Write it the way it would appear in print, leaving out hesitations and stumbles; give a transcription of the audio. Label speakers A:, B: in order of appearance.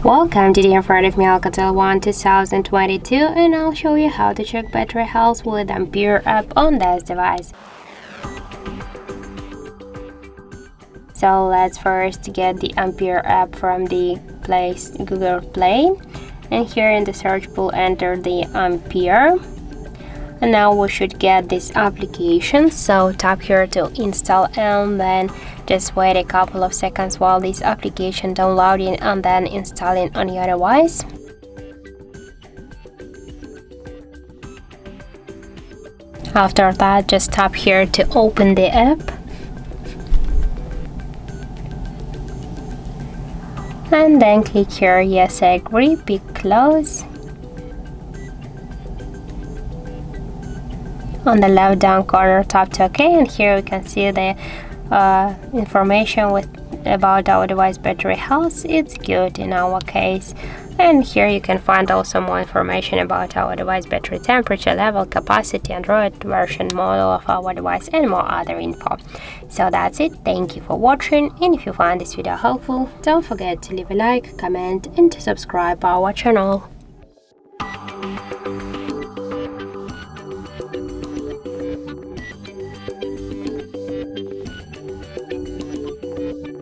A: Welcome, today in front of me ALCATEL 1 2022, and I'll show you how to check battery health with Ampere app on this device. So let's first get the Ampere app from the Google Play, and here in the search pool enter the Ampere. And now we should get this application, so tap here to install and then just wait a couple of seconds while this application downloading and then installing on your device. After that, just tap here to open the app. And then click here, yes, I agree, pick close. On the left down corner, tap to OK, and here we can see the information about our device battery health. It's good in our case. And here you can find also more information about our device battery temperature, level, capacity, Android version, model of our device, and more other info. So that's it. Thank you for watching, and if you find this video helpful, don't forget to leave a like, comment, and to subscribe our channel.